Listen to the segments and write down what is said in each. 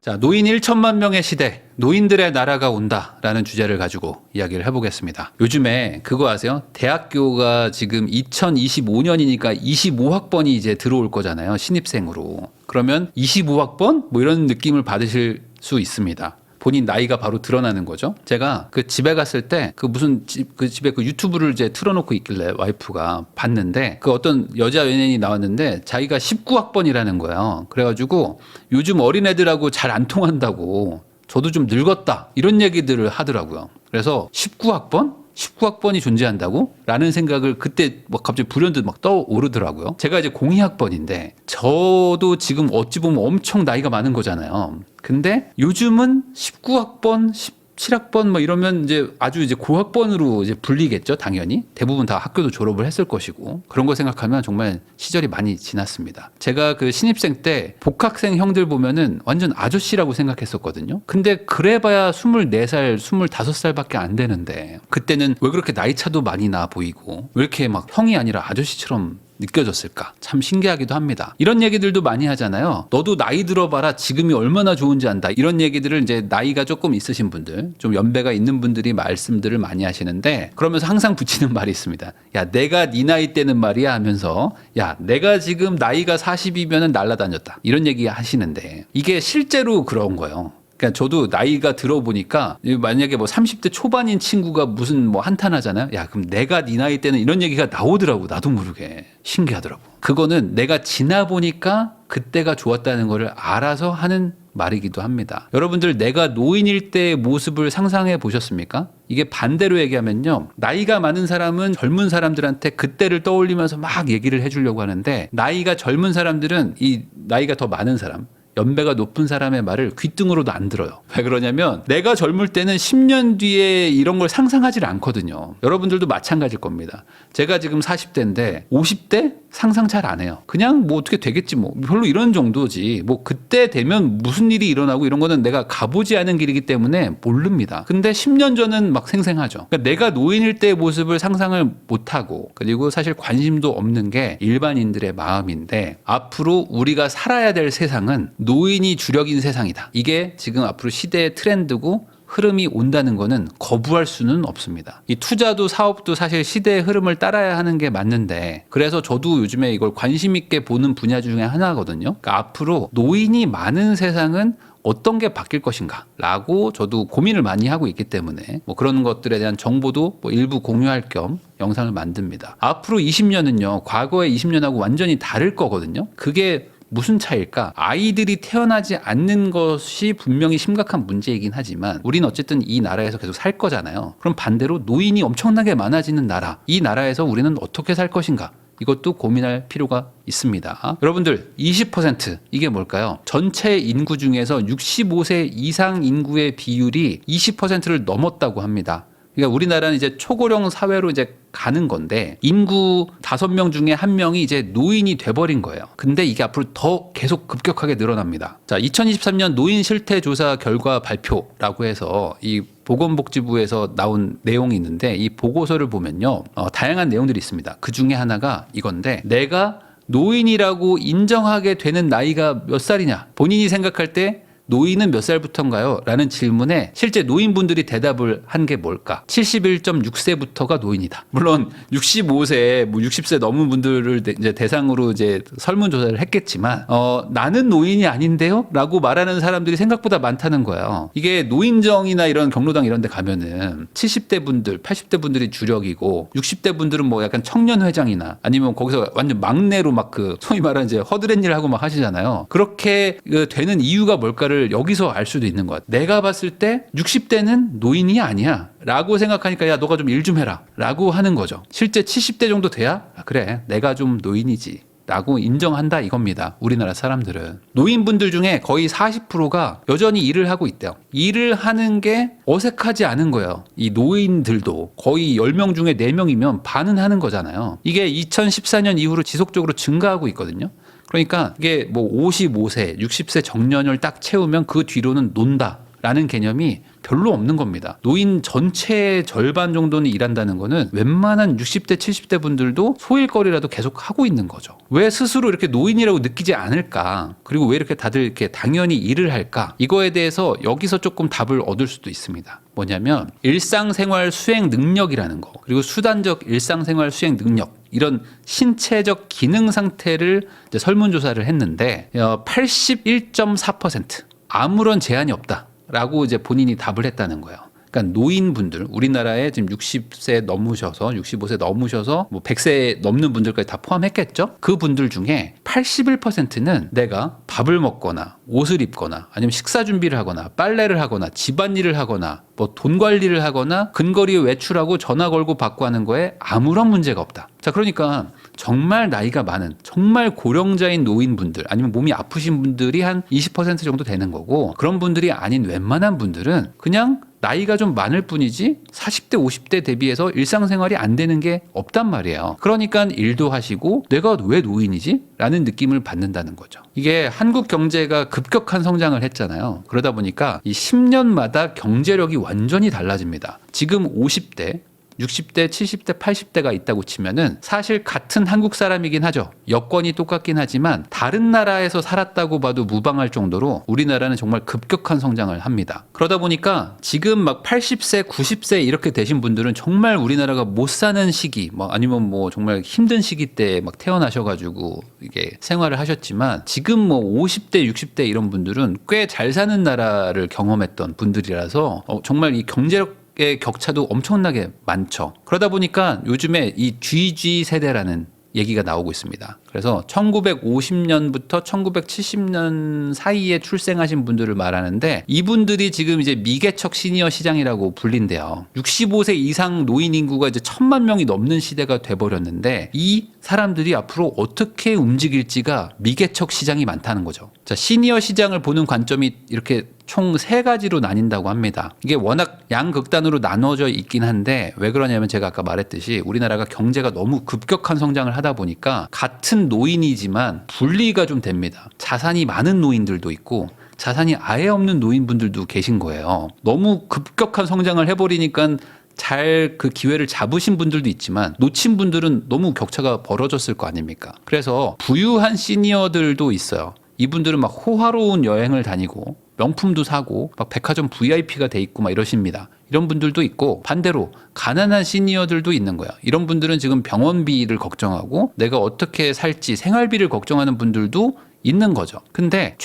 자, 노인 1천만 명의 시대, 노인들의 나라가 온다라는 주제를 가지고 이야기를 해보겠습니다. 요즘에 그거 아세요? 대학교가 지금 2025년이니까 25학번이 이제 들어올 거잖아요. 신입생으로. 그러면 25학번? 뭐 이런 느낌을 받으실 수 있습니다. 본인 나이가 바로 드러나는 거죠. 제가 그 집에 갔을 때 그 무슨 그 집에 그 유튜브를 이제 틀어놓고 있길래 와이프가 봤는데 그 어떤 여자 연예인이 나왔는데 자기가 19학번이라는 거예요. 그래가지고 요즘 어린애들하고 잘 안 통한다고 저도 좀 늙었다 이런 얘기들을 하더라고요. 그래서 19학번? 19학번이 존재한다고? 라는 생각을 그때 막 갑자기 불현듯 막 떠오르더라고요. 제가 이제 02학번인데 저도 지금 어찌 보면 엄청 나이가 많은 거잖아요. 근데 요즘은 19학번, 17학번 뭐 이러면 이제 아주 이제 고학번으로 이제 불리겠죠, 당연히. 대부분 다 학교도 졸업을 했을 것이고. 그런 거 생각하면 정말 시절이 많이 지났습니다. 제가 그 신입생 때 복학생 형들 보면은 완전 아저씨라고 생각했었거든요. 근데 그래봐야 24살, 25살밖에 안 되는데 그때는 왜 그렇게 나이 차도 많이 나 보이고 왜 이렇게 막 형이 아니라 아저씨처럼 느껴졌을까? 참 신기하기도 합니다. 이런 얘기들도 많이 하잖아요. 너도 나이 들어봐라. 지금이 얼마나 좋은지 안다. 이런 얘기들을 이제 나이가 조금 있으신 분들, 좀 연배가 있는 분들이 말씀들을 많이 하시는데 그러면서 항상 붙이는 말이 있습니다. 야, 내가 네 나이 때는 말이야 하면서 야, 내가 지금 나이가 40이면은 날라다녔다. 이런 얘기 하시는데 이게 실제로 그런 거예요. 그러니까 저도 나이가 들어보니까 만약에 뭐 30대 초반인 친구가 무슨 뭐 한탄하잖아요. 야, 그럼 내가 네 나이 때는 이런 얘기가 나오더라고. 나도 모르게. 신기하더라고. 그거는 내가 지나보니까 그때가 좋았다는 거를 알아서 하는 말이기도 합니다. 여러분들 내가 노인일 때의 모습을 상상해 보셨습니까? 이게 반대로 얘기하면요. 나이가 많은 사람은 젊은 사람들한테 그때를 떠올리면서 막 얘기를 해주려고 하는데 나이가 젊은 사람들은 이 나이가 더 많은 사람 연배가 높은 사람의 말을 귓등으로도 안 들어요. 왜 그러냐면 내가 젊을 때는 10년 뒤에 이런 걸 상상하지 않거든요. 여러분들도 마찬가지일 겁니다. 제가 지금 40대인데 50대 상상 잘 안 해요. 그냥 뭐 어떻게 되겠지 뭐 별로 이런 정도지. 뭐 그때 되면 무슨 일이 일어나고 이런 거는 내가 가보지 않은 길이기 때문에 모릅니다. 근데 10년 전은 막 생생하죠. 그러니까 내가 노인일 때의 모습을 상상을 못하고 그리고 사실 관심도 없는 게 일반인들의 마음인데 앞으로 우리가 살아야 될 세상은 노인이 주력인 세상이다. 이게 지금 앞으로 시대의 트렌드고 흐름이 온다는 거는 거부할 수는 없습니다. 이 투자도 사업도 사실 시대의 흐름을 따라야 하는 게 맞는데 그래서 저도 요즘에 이걸 관심 있게 보는 분야 중에 하나거든요. 그러니까 앞으로 노인이 많은 세상은 어떤 게 바뀔 것인가 라고 저도 고민을 많이 하고 있기 때문에 뭐 그런 것들에 대한 정보도 뭐 일부 공유할 겸 영상을 만듭니다. 앞으로 20년은요 과거의 20년하고 완전히 다를 거거든요. 그게 무슨 차이일까? 아이들이 태어나지 않는 것이 분명히 심각한 문제이긴 하지만 우리는 어쨌든 이 나라에서 계속 살 거잖아요. 그럼 반대로 노인이 엄청나게 많아지는 나라, 이 나라에서 우리는 어떻게 살 것인가? 이것도 고민할 필요가 있습니다. 여러분들 20% 이게 뭘까요? 전체 인구 중에서 65세 이상 인구의 비율이 20%를 넘었다고 합니다. 그러니까 우리나라는 이제 초고령 사회로 이제 가는 건데 인구 5명 중에 1명이 이제 노인이 돼버린 거예요. 근데 이게 앞으로 더 계속 급격하게 늘어납니다. 자, 2023년 노인 실태 조사 결과 발표라고 해서 이 보건복지부에서 나온 내용이 있는데 이 보고서를 보면요. 다양한 내용들이 있습니다. 그 중에 하나가 이건데 내가 노인이라고 인정하게 되는 나이가 몇 살이냐? 본인이 생각할 때 노인은 몇 살부터인가요? 라는 질문에 실제 노인분들이 대답을 한 게 뭘까? 71.6세부터가 노인이다. 물론 65세, 뭐 60세 넘은 분들을 이제 대상으로 이제 설문조사를 했겠지만, 나는 노인이 아닌데요? 라고 말하는 사람들이 생각보다 많다는 거예요. 이게 노인정이나 이런 경로당 이런 데 가면은 70대 분들, 80대 분들이 주력이고 60대 분들은 뭐 약간 청년회장이나 아니면 거기서 완전 막내로 막 그 소위 말하는 이제 허드렛 일 하고 막 하시잖아요. 그렇게 되는 이유가 뭘까를 여기서 알 수도 있는 것 같아요. 내가 봤을 때 60대는 노인이 아니야 라고 생각하니까 야 너가 좀 일 좀 해라 라고 하는 거죠. 실제 70대 정도 돼야 그래 내가 좀 노인이지 라고 인정한다 이겁니다. 우리나라 사람들은. 노인분들 중에 거의 40%가 여전히 일을 하고 있대요. 일을 하는 게 어색하지 않은 거예요. 이 노인들도 거의 10명 중에 4명이면 반은 하는 거잖아요. 이게 2014년 이후로 지속적으로 증가하고 있거든요. 그러니까 이게 뭐 55세, 60세 정년을 딱 채우면 그 뒤로는 논다 라는 개념이 별로 없는 겁니다. 노인 전체의 절반 정도는 일한다는 거는 웬만한 60대, 70대 분들도 소일거리라도 계속 하고 있는 거죠. 왜 스스로 이렇게 노인이라고 느끼지 않을까? 그리고 왜 이렇게 다들 이렇게 당연히 일을 할까? 이거에 대해서 여기서 조금 답을 얻을 수도 있습니다. 뭐냐면 일상생활 수행 능력이라는 거, 그리고 수단적 일상생활 수행 능력, 이런 신체적 기능 상태를 이제 설문조사를 했는데 81.4% 아무런 제한이 없다라고 이제 본인이 답을 했다는 거예요. 그러니까 노인분들, 우리나라에 지금 60세 넘으셔서 65세 넘으셔서 뭐 100세 넘는 분들까지 다 포함했겠죠. 그 분들 중에 81%는 내가 밥을 먹거나 옷을 입거나 아니면 식사 준비를 하거나 빨래를 하거나 집안일을 하거나 뭐 돈 관리를 하거나 근거리에 외출하고 전화 걸고 받고 하는 거에 아무런 문제가 없다. 자, 그러니까 정말 나이가 많은 정말 고령자인 노인분들 아니면 몸이 아프신 분들이 한 20% 정도 되는 거고, 그런 분들이 아닌 웬만한 분들은 그냥 나이가 좀 많을 뿐이지 40대 50대 대비해서 일상생활이 안 되는 게 없단 말이에요. 그러니까 일도 하시고 내가 왜 노인이지? 라는 느낌을 받는다는 거죠. 이게 한국 경제가 급격한 성장을 했잖아요. 그러다 보니까 이 10년마다 경제력이 완전히 달라집니다. 지금 50대 60대, 70대, 80대가 있다고 치면은 사실 같은 한국 사람이긴 하죠. 여건이 똑같긴 하지만 다른 나라에서 살았다고 봐도 무방할 정도로 우리나라는 정말 급격한 성장을 합니다. 그러다 보니까 지금 막 80세, 90세 이렇게 되신 분들은 정말 우리나라가 못 사는 시기, 뭐 아니면 뭐 정말 힘든 시기 때 막 태어나셔가지고 이게 생활을 하셨지만 지금 뭐 50대, 60대 이런 분들은 꽤 잘 사는 나라를 경험했던 분들이라서 정말 이 경제력 의 격차도 엄청나게 많죠. 그러다 보니까 요즘에 이 GG 세대라는 얘기가 나오고 있습니다. 그래서 1950년부터 1970년 사이에 출생하신 분들을 말하는데, 이분들이 지금 이제 미개척 시니어 시장이라고 불린대요. 65세 이상 노인 인구가 이제 1,000만 명이 넘는 시대가 돼버렸는데 이 사람들이 앞으로 어떻게 움직일지가 미개척 시장이 많다는 거죠. 자, 시니어 시장을 보는 관점이 이렇게 총 3가지로 나뉜다고 합니다. 이게 워낙 양극단으로 나눠져 있긴 한데 왜 그러냐면 제가 아까 말했듯이 우리나라가 경제가 너무 급격한 성장을 하다 보니까 같은 노인이지만 분리가 좀 됩니다. 자산이 많은 노인들도 있고 자산이 아예 없는 노인분들도 계신 거예요. 너무 급격한 성장을 해버리니까 잘 그 기회를 잡으신 분들도 있지만 놓친 분들은 너무 격차가 벌어졌을 거 아닙니까? 그래서 부유한 시니어들도 있어요. 이분들은 막 호화로운 여행을 다니고 명품도 사고 막 백화점 VIP가 돼 있고 막 이러십니다. 이런 분들도 있고, 반대로 가난한 시니어들도 있는 거야. 이런 분들은 지금 병원비를 걱정하고 내가 어떻게 살지 생활비를 걱정하는 분들도 있는 거죠. 근데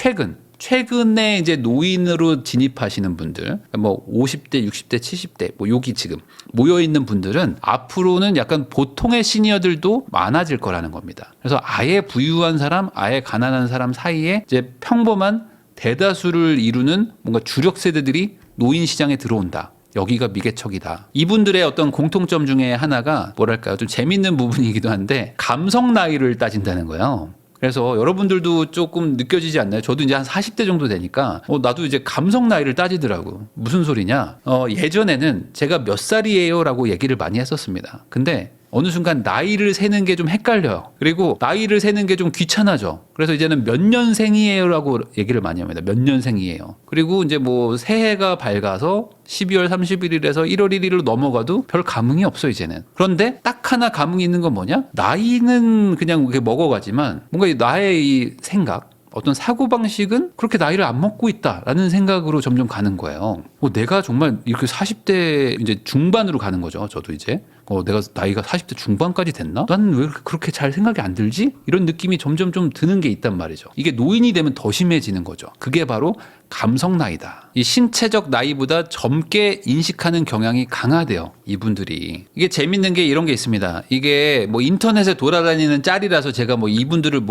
최근에 이제 노인으로 진입하시는 분들, 뭐 50대, 60대, 70대, 뭐 여기 지금 모여 있는 분들은 앞으로는 약간 보통의 시니어들도 많아질 거라는 겁니다. 그래서 아예 부유한 사람, 아예 가난한 사람 사이에 이제 평범한 대다수를 이루는 뭔가 주력 세대들이 노인 시장에 들어온다. 여기가 미개척이다. 이분들의 어떤 공통점 중에 하나가 뭐랄까요? 좀 재밌는 부분이기도 한데 감성 나이를 따진다는 거예요. 그래서 여러분들도 조금 느껴지지 않나요? 저도 이제 한 40대 정도 되니까 나도 이제 감성 나이를 따지더라고. 무슨 소리냐? 예전에는 제가 몇 살이에요? 라고 얘기를 많이 했었습니다. 근데 어느 순간 나이를 세는 게 좀 헷갈려요. 그리고 나이를 세는 게 좀 귀찮아져. 그래서 이제는 몇 년생이에요? 라고 얘기를 많이 합니다. 몇 년생이에요. 그리고 이제 뭐 새해가 밝아서 12월 31일에서 1월 1일로 넘어가도 별 감흥이 없어 이제는. 그런데 딱 하나 감흥이 있는 건 뭐냐? 나이는 그냥 이렇게 먹어가지만 뭔가 나의 이 생각, 어떤 사고방식은 그렇게 나이를 안 먹고 있다라는 생각으로 점점 가는 거예요. 내가 정말 이렇게 40대 이제 중반으로 가는 거죠. 저도 이제. 내가 나이가 40대 중반까지 됐나? 난 왜 그렇게 잘 생각이 안 들지? 이런 느낌이 점점 좀 드는 게 있단 말이죠. 이게 노인이 되면 더 심해지는 거죠. 그게 바로 감성 나이다. 이 신체적 나이보다 젊게 인식하는 경향이 강하대요. 이분들이. 이게 재밌는 게 이런 게 있습니다. 이게 뭐 인터넷에 돌아다니는 짤이라서 제가 뭐 이분들을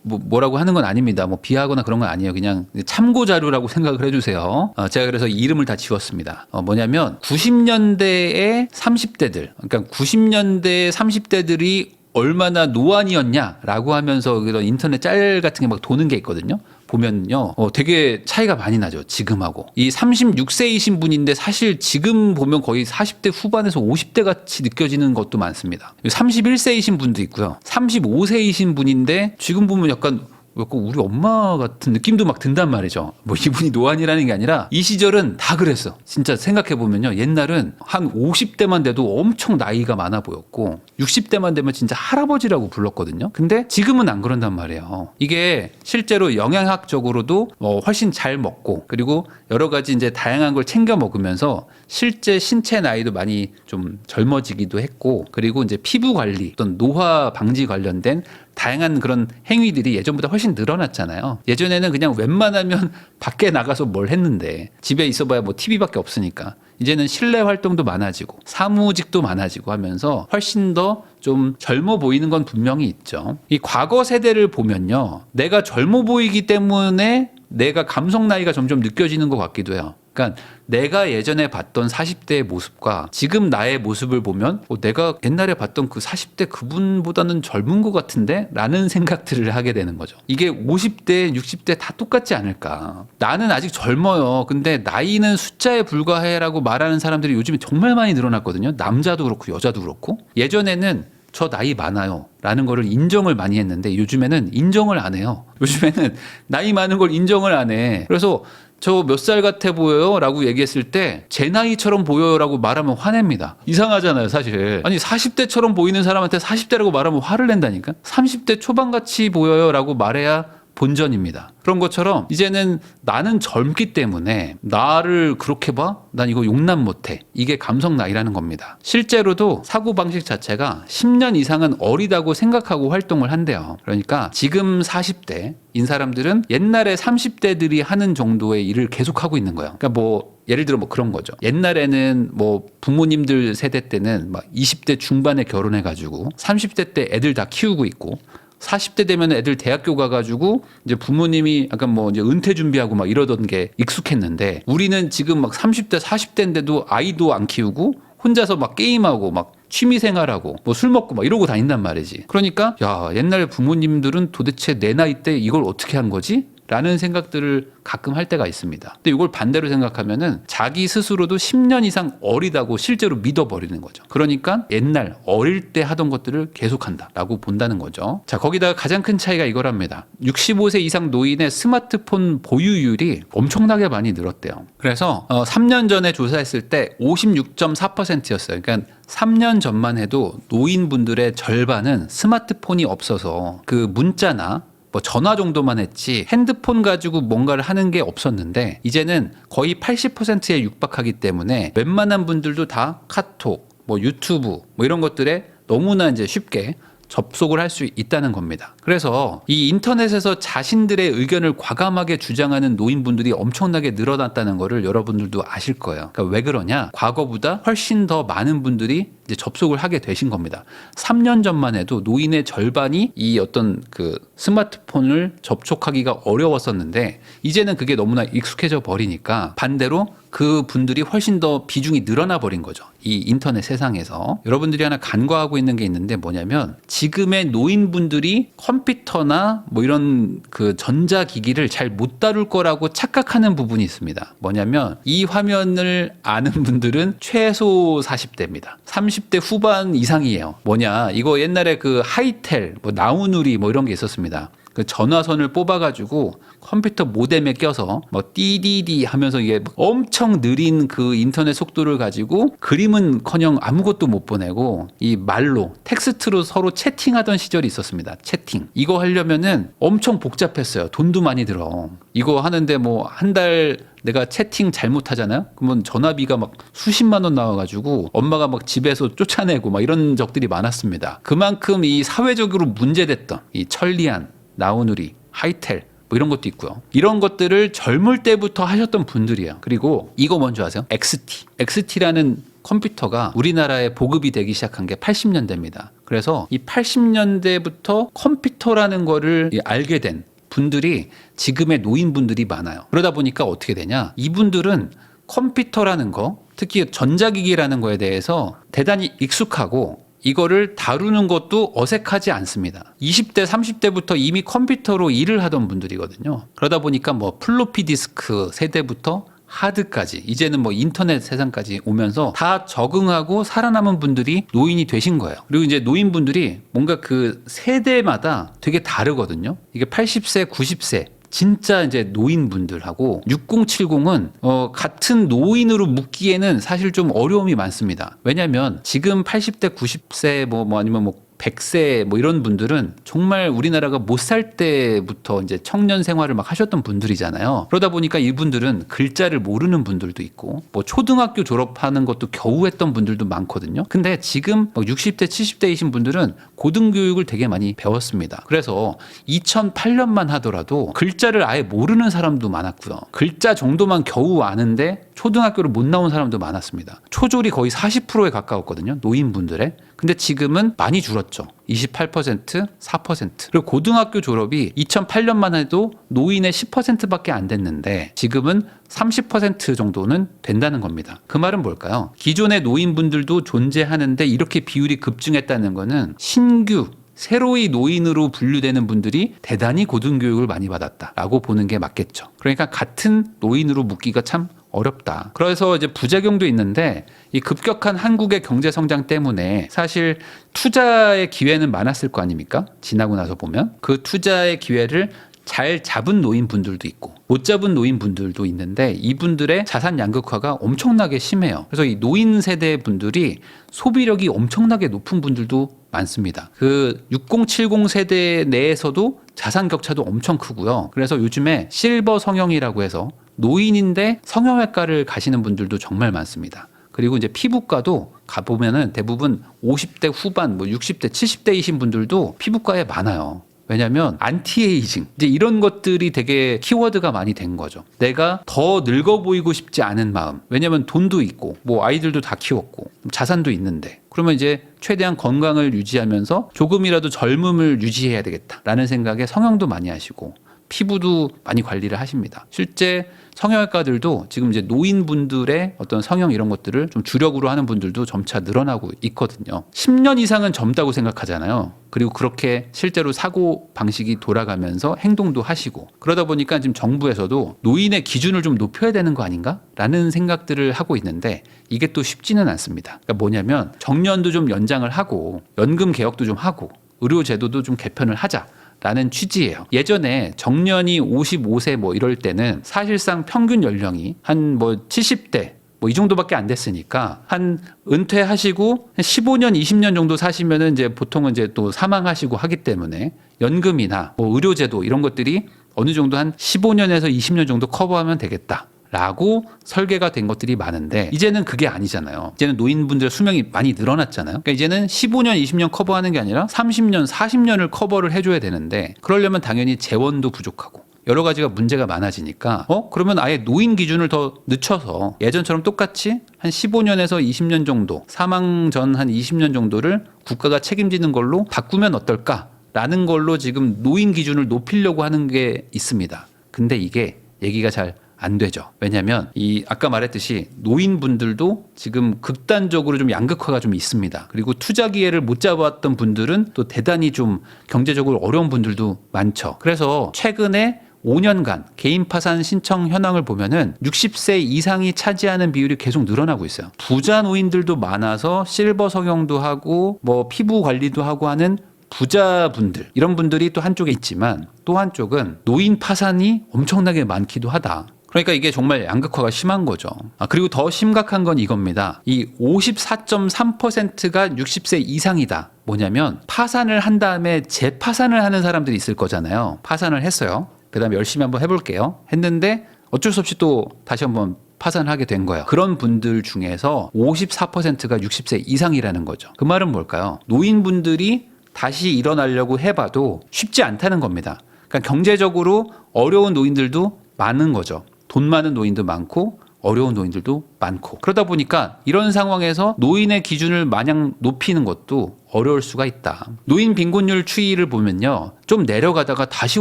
뭐라고 하는 건 아닙니다. 뭐 비하하거나 그런 건 아니에요. 그냥 참고 자료라고 생각을 해주세요. 제가 그래서 이름을 다 지웠습니다. 뭐냐면 90년대의 30대들, 그러니까 90년대 30대들이 얼마나 노안이었냐라고 하면서 그런 인터넷 짤 같은 게 막 도는 게 있거든요. 보면요, 되게 차이가 많이 나죠. 지금하고. 이 36세이신 분인데 사실 지금 보면 거의 40대 후반에서 50대 같이 느껴지는 것도 많습니다. 31세이신 분도 있고요. 35세이신 분인데 지금 보면 약간 꼭 우리 엄마 같은 느낌도 막 든단 말이죠. 뭐 이분이 노안이라는 게 아니라 이 시절은 다 그랬어. 진짜 생각해 보면요. 옛날은 한 50대만 돼도 엄청 나이가 많아 보였고 60대만 되면 진짜 할아버지라고 불렀거든요. 근데 지금은 안 그런단 말이에요. 이게 실제로 영양학적으로도 훨씬 잘 먹고 그리고 여러 가지 이제 다양한 걸 챙겨 먹으면서 실제 신체 나이도 많이 좀 젊어지기도 했고 그리고 이제 피부 관리 어떤 노화 방지 관련된 다양한 그런 행위들이 예전보다 훨씬 늘어났잖아요. 예전에는 그냥 웬만하면 밖에 나가서 뭘 했는데 집에 있어봐야 뭐 TV밖에 없으니까 이제는 실내 활동도 많아지고 사무직도 많아지고 하면서 훨씬 더 좀 젊어 보이는 건 분명히 있죠. 이 과거 세대를 보면요. 내가 젊어 보이기 때문에 내가 감성 나이가 점점 느껴지는 것 같기도 해요. 그러니까 내가 예전에 봤던 40대의 모습과 지금 나의 모습을 보면 내가 옛날에 봤던 그 40대 그분보다는 젊은 것 같은데? 라는 생각들을 하게 되는 거죠. 이게 50대, 60대 다 똑같지 않을까. 나는 아직 젊어요. 근데 나이는 숫자에 불과해라고 말하는 사람들이 요즘에 정말 많이 늘어났거든요. 남자도 그렇고 여자도 그렇고. 예전에는 저 나이 많아요 라는 거를 인정을 많이 했는데 요즘에는 인정을 안 해요. 요즘에는 나이 많은 걸 인정을 안 해. 그래서 저 몇 살 같아 보여요? 라고 얘기했을 때 제 나이처럼 보여요? 라고 말하면 화냅니다. 이상하잖아요 사실. 아니 40대처럼 보이는 사람한테 40대라고 말하면 화를 낸다니까. 30대 초반같이 보여요? 라고 말해야 본전입니다. 그런 것처럼 이제는 나는 젊기 때문에 나를 그렇게 봐? 난 이거 용납 못해. 이게 감성 나이라는 겁니다. 실제로도 사고방식 자체가 10년 이상은 어리다고 생각하고 활동을 한대요. 그러니까 지금 40대인 사람들은 옛날에 30대들이 하는 정도의 일을 계속하고 있는 거예요. 그러니까 뭐 예를 들어 뭐 그런 거죠. 옛날에는 뭐 부모님들 세대 때는 막 20대 중반에 결혼해가지고 30대 때 애들 다 키우고 있고 40대 되면 애들 대학교 가가지고 이제 부모님이 약간 뭐 이제 은퇴 준비하고 막 이러던 게 익숙했는데 우리는 지금 막 30대, 40대인데도 아이도 안 키우고 혼자서 막 게임하고 막 취미 생활하고 뭐 술 먹고 막 이러고 다닌단 말이지. 그러니까 야, 옛날 부모님들은 도대체 내 나이 때 이걸 어떻게 한 거지? 라는 생각들을 가끔 할 때가 있습니다. 근데 이걸 반대로 생각하면은 자기 스스로도 10년 이상 어리다고 실제로 믿어버리는 거죠. 그러니까 옛날 어릴 때 하던 것들을 계속한다라고 본다는 거죠. 자, 거기다가 가장 큰 차이가 이거랍니다. 65세 이상 노인의 스마트폰 보유율이 엄청나게 많이 늘었대요. 그래서 3년 전에 조사했을 때 56.4%였어요. 그러니까 3년 전만 해도 노인분들의 절반은 스마트폰이 없어서 그 문자나 뭐 전화 정도만 했지 핸드폰 가지고 뭔가를 하는 게 없었는데 이제는 거의 80%에 육박하기 때문에 웬만한 분들도 다 카톡, 뭐 유튜브 뭐 이런 것들에 너무나 이제 쉽게 접속을 할 수 있다는 겁니다. 그래서 이 인터넷에서 자신들의 의견을 과감하게 주장하는 노인분들이 엄청나게 늘어났다는 거를 여러분들도 아실 거예요. 그러니까 왜 그러냐? 과거보다 훨씬 더 많은 분들이 이제 접속을 하게 되신 겁니다. 3년 전만 해도 노인의 절반이 이 어떤 그 스마트폰을 접촉하기가 어려웠었는데 이제는 그게 너무나 익숙해져 버리니까 반대로 그 분들이 훨씬 더 비중이 늘어나 버린 거죠. 이 인터넷 세상에서. 여러분들이 하나 간과하고 있는 게 있는데 뭐냐면 지금의 노인분들이 컴퓨터나 뭐 이런 그 전자기기를 잘 못 다룰 거라고 착각하는 부분이 있습니다. 뭐냐면 이 화면을 아는 분들은 최소 40대입니다. 30대 후반 이상이에요. 뭐냐? 이거 옛날에 그 하이텔, 뭐 나우누리 뭐 이런 게 있었습니다. 그 전화선을 뽑아가지고 컴퓨터 모뎀에 껴서 뭐 띠디디 하면서 이게 엄청 느린 그 인터넷 속도를 가지고 그림은커녕 아무것도 못 보내고 이 말로 텍스트로 서로 채팅하던 시절이 있었습니다. 채팅. 이거 하려면은 엄청 복잡했어요. 돈도 많이 들어. 이거 하는데 뭐 한 달 내가 채팅 잘못하잖아요? 그러면 전화비가 막 수십만 원 나와가지고 엄마가 막 집에서 쫓아내고 막 이런 적들이 많았습니다. 그만큼 이 사회적으로 문제됐던 이 천리안, 나우누리, 하이텔 뭐 이런 것도 있고요. 이런 것들을 젊을 때부터 하셨던 분들이에요. 그리고 이거 뭔지 아세요? XT. XT라는 컴퓨터가 우리나라에 보급이 되기 시작한 게 80년대입니다. 그래서 이 80년대부터 컴퓨터라는 거를 알게 된 분들이 지금의 노인분들이 많아요. 그러다 보니까 어떻게 되냐? 이분들은 컴퓨터라는 거, 특히 전자기기라는 거에 대해서 대단히 익숙하고 이거를 다루는 것도 어색하지 않습니다. 20대, 30대부터 이미 컴퓨터로 일을 하던 분들이거든요. 그러다 보니까 뭐 플로피 디스크 세대부터 하드까지 이제는 뭐 인터넷 세상까지 오면서 다 적응하고 살아남은 분들이 노인이 되신 거예요. 그리고 이제 노인분들이 뭔가 그 세대마다 되게 다르거든요. 이게 80세, 90세 진짜 이제 노인분들하고 6070은 같은 노인으로 묻기에는 사실 좀 어려움이 많습니다. 왜냐하면 지금 80대, 90세 뭐 아니면 뭐 100세 뭐 이런 분들은 정말 우리나라가 못 살 때부터 이제 청년 생활을 막 하셨던 분들이잖아요. 그러다 보니까 이분들은 글자를 모르는 분들도 있고 뭐 초등학교 졸업하는 것도 겨우 했던 분들도 많거든요. 근데 지금 60대, 70대이신 분들은 고등교육을 되게 많이 배웠습니다. 그래서 2008년만 하더라도 글자를 아예 모르는 사람도 많았고요. 글자 정도만 겨우 아는데 초등학교를 못 나온 사람도 많았습니다. 초졸이 거의 40%에 가까웠거든요. 노인분들의. 근데 지금은 많이 줄었죠. 28%, 4%. 그리고 고등학교 졸업이 2008년만 해도 노인의 10%밖에 안 됐는데 지금은 30% 정도는 된다는 겁니다. 그 말은 뭘까요? 기존의 노인분들도 존재하는데 이렇게 비율이 급증했다는 거는 신규 새로이 노인으로 분류되는 분들이 대단히 고등교육을 많이 받았다라고 보는 게 맞겠죠. 그러니까 같은 노인으로 묻기가 참 어렵다. 그래서 이제 부작용도 있는데 이 급격한 한국의 경제 성장 때문에 사실 투자의 기회는 많았을 거 아닙니까? 지나고 나서 보면 그 투자의 기회를 잘 잡은 노인분들도 있고 못 잡은 노인분들도 있는데 이분들의 자산 양극화가 엄청나게 심해요. 그래서 이 노인 세대 분들이 소비력이 엄청나게 높은 분들도 많습니다. 그 6070 세대 내에서도 자산 격차도 엄청 크고요. 그래서 요즘에 실버 성형이라고 해서 노인인데 성형외과를 가시는 분들도 정말 많습니다. 그리고 이제 피부과도 가보면은 대부분 50대 후반, 뭐 60대, 70대이신 분들도 피부과에 많아요. 왜냐하면 안티에이징 이제 이런 것들이 되게 키워드가 많이 된 거죠. 내가 더 늙어 보이고 싶지 않은 마음. 왜냐하면 돈도 있고 뭐 아이들도 다 키웠고 자산도 있는데 그러면 이제 최대한 건강을 유지하면서 조금이라도 젊음을 유지해야 되겠다라는 생각에 성형도 많이 하시고 피부도 많이 관리를 하십니다. 실제 성형외과들도 지금 이제 노인분들의 어떤 성형 이런 것들을 좀 주력으로 하는 분들도 점차 늘어나고 있거든요. 10년 이상은 젊다고 생각하잖아요. 그리고 그렇게 실제로 사고 방식이 돌아가면서 행동도 하시고 그러다 보니까 지금 정부에서도 노인의 기준을 좀 높여야 되는 거 아닌가? 라는 생각들을 하고 있는데 이게 또 쉽지는 않습니다. 그러니까 뭐냐면 정년도 좀 연장을 하고 연금 개혁도 좀 하고 의료 제도도 좀 개편을 하자. 라는 취지예요. 예전에 정년이 55세 뭐 이럴 때는 사실상 평균 연령이 한 뭐 70대 뭐 이 정도밖에 안 됐으니까 한 은퇴하시고 15년, 20년 정도 사시면은 이제 보통은 이제 또 사망하시고 하기 때문에 연금이나 뭐 의료제도 이런 것들이 어느 정도 한 15년에서 20년 정도 커버하면 되겠다. 라고 설계가 된 것들이 많은데 이제는 그게 아니잖아요. 이제는 노인분들의 수명이 많이 늘어났잖아요. 그러니까 이제는 15년, 20년 커버하는 게 아니라 30년, 40년을 커버를 해줘야 되는데 그러려면 당연히 재원도 부족하고 여러 가지가 문제가 많아지니까 그러면 아예 노인 기준을 더 늦춰서 예전처럼 똑같이 한 15년에서 20년 정도 사망 전 한 20년 정도를 국가가 책임지는 걸로 바꾸면 어떨까라는 걸로 지금 노인 기준을 높이려고 하는 게 있습니다. 근데 이게 얘기가 잘 안 되죠. 왜냐하면 이 아까 말했듯이 노인분들도 지금 극단적으로 좀 양극화가 좀 있습니다. 그리고 투자 기회를 못 잡았던 분들은 또 대단히 좀 경제적으로 어려운 분들도 많죠. 그래서 최근에 5년간 개인 파산 신청 현황을 보면은 60세 이상이 차지하는 비율이 계속 늘어나고 있어요. 부자 노인들도 많아서 실버 성형도 하고 뭐 피부 관리도 하고 하는 부자분들 이런 분들이 또 한쪽에 있지만 또 한쪽은 노인 파산이 엄청나게 많기도 하다. 그러니까 이게 정말 양극화가 심한 거죠. 그리고 더 심각한 건 이겁니다. 이 54.3%가 60세 이상이다. 뭐냐면 파산을 한 다음에 재파산을 하는 사람들이 있을 거잖아요. 파산을 했어요. 그다음에 열심히 한번 해볼게요. 했는데 어쩔 수 없이 또 다시 한번 파산하게 된 거예요. 그런 분들 중에서 54%가 60세 이상이라는 거죠. 그 말은 뭘까요? 노인분들이 다시 일어나려고 해봐도 쉽지 않다는 겁니다. 그러니까 경제적으로 어려운 노인들도 많은 거죠. 돈 많은 노인도 많고 어려운 노인들도 많고 그러다 보니까 이런 상황에서 노인의 기준을 마냥 높이는 것도 어려울 수가 있다. 노인 빈곤율 추이를 보면요. 좀 내려가다가 다시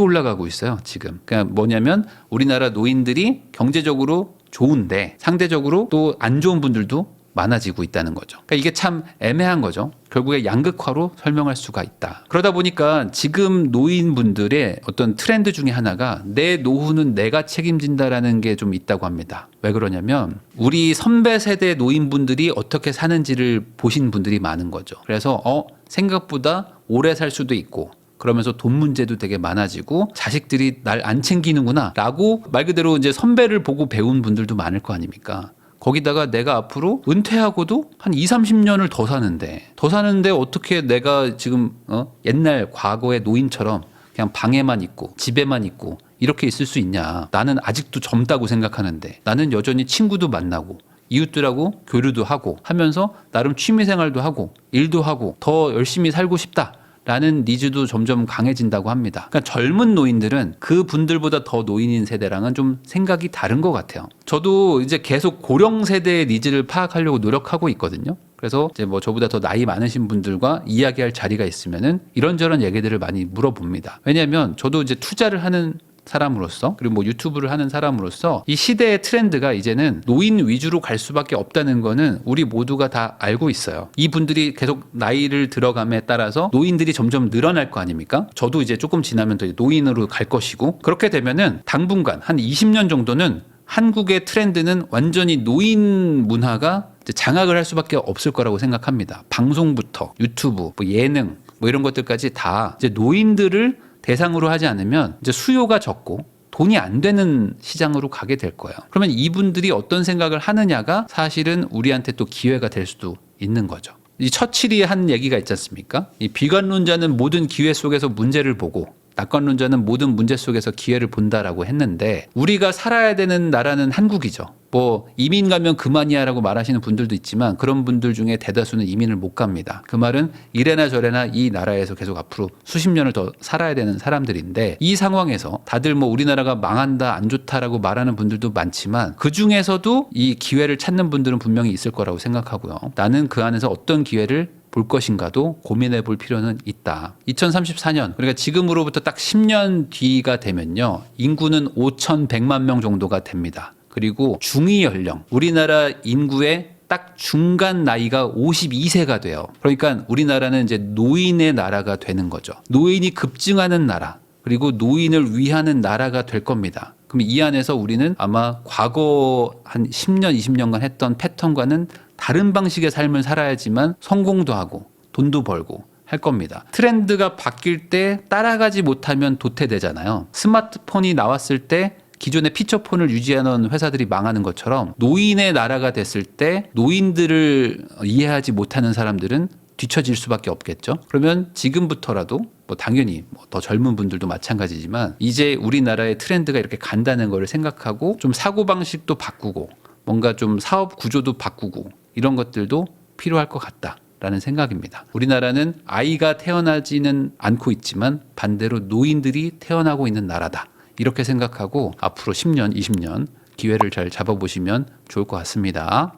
올라가고 있어요. 지금. 그러니까 뭐냐면 우리나라 노인들이 경제적으로 좋은데 상대적으로 또 안 좋은 분들도 많아지고 있다는 거죠. 그러니까 이게 참 애매한 거죠. 결국에 양극화로 설명할 수가 있다. 그러다 보니까 지금 노인분들의 어떤 트렌드 중에 하나가 내 노후는 내가 책임진다라는 게 좀 있다고 합니다. 왜 그러냐면 우리 선배 세대 노인분들이 어떻게 사는지를 보신 분들이 많은 거죠. 그래서 생각보다 오래 살 수도 있고 그러면서 돈 문제도 되게 많아지고 자식들이 날 안 챙기는구나 라고 말 그대로 이제 선배를 보고 배운 분들도 많을 거 아닙니까? 거기다가 내가 앞으로 은퇴하고도 한 2, 30년을 더 사는데 어떻게 내가 지금 옛날 과거의 노인처럼 그냥 방에만 있고 집에만 있고 이렇게 있을 수 있냐. 나는 아직도 젊다고 생각하는데 나는 여전히 친구도 만나고 이웃들하고 교류도 하고 하면서 나름 취미생활도 하고 일도 하고 더 열심히 살고 싶다. 라는 니즈도 점점 강해진다고 합니다. 그러니까 젊은 노인들은 그 분들보다 더 노인인 세대랑은 좀 생각이 다른 것 같아요. 저도 이제 계속 고령 세대의 니즈를 파악하려고 노력하고 있거든요. 그래서 이제 뭐 저보다 더 나이 많으신 분들과 이야기할 자리가 있으면은 이런저런 얘기들을 많이 물어봅니다. 왜냐하면 저도 이제 투자를 하는 사람으로서 그리고 뭐 유튜브를 하는 사람으로서 이 시대의 트렌드가 이제는 노인 위주로 갈 수밖에 없다는 거는 우리 모두가 다 알고 있어요. 이분들이 계속 나이를 들어감에 따라서 노인들이 점점 늘어날 거 아닙니까? 저도 이제 조금 지나면 또 노인으로 갈 것이고 그렇게 되면은 당분간 한 20년 정도는 한국의 트렌드는 완전히 노인 문화가 장악을 할 수밖에 없을 거라고 생각합니다. 방송부터 유튜브, 뭐 예능 뭐 이런 것들까지 다 이제 노인들을 대상으로 하지 않으면 이제 수요가 적고 돈이 안 되는 시장으로 가게 될 거예요. 그러면 이분들이 어떤 생각을 하느냐가 사실은 우리한테 또 기회가 될 수도 있는 거죠. 이 처칠이 한 얘기가 있지 않습니까? 이 비관론자는 모든 기회 속에서 문제를 보고 낙관론자는 모든 문제 속에서 기회를 본다라고 했는데 우리가 살아야 되는 나라는 한국이죠. 뭐 이민 가면 그만이야라고 말하시는 분들도 있지만 그런 분들 중에 대다수는 이민을 못 갑니다. 그 말은 이래나 저래나 이 나라에서 계속 앞으로 수십 년을 더 살아야 되는 사람들인데 이 상황에서 다들 뭐 우리나라가 망한다 안 좋다라고 말하는 분들도 많지만 그 중에서도 이 기회를 찾는 분들은 분명히 있을 거라고 생각하고요. 나는 그 안에서 어떤 기회를 볼 것인가도 고민해 볼 필요는 있다. 2034년, 그러니까 지금으로부터 딱 10년 뒤가 되면요. 인구는 5,100만 명 정도가 됩니다. 그리고 중위 연령, 우리나라 인구의 딱 중간 나이가 52세가 돼요. 그러니까 우리나라는 이제 노인의 나라가 되는 거죠. 노인이 급증하는 나라, 그리고 노인을 위하는 나라가 될 겁니다. 그럼 이 안에서 우리는 아마 과거 한 10년, 20년간 했던 패턴과는 다른 방식의 삶을 살아야지만 성공도 하고 돈도 벌고 할 겁니다. 트렌드가 바뀔 때 따라가지 못하면 도태되잖아요. 스마트폰이 나왔을 때 기존의 피처폰을 유지하는 회사들이 망하는 것처럼 노인의 나라가 됐을 때 노인들을 이해하지 못하는 사람들은 뒤처질 수밖에 없겠죠. 그러면 지금부터라도 뭐 당연히 뭐 더 젊은 분들도 마찬가지지만 이제 우리나라의 트렌드가 이렇게 간다는 걸 생각하고 좀 사고방식도 바꾸고 뭔가 좀 사업 구조도 바꾸고 이런 것들도 필요할 것 같다라는 생각입니다. 우리나라는 아이가 태어나지는 않고 있지만 반대로 노인들이 태어나고 있는 나라다. 이렇게 생각하고 앞으로 10년, 20년 기회를 잘 잡아보시면 좋을 것 같습니다.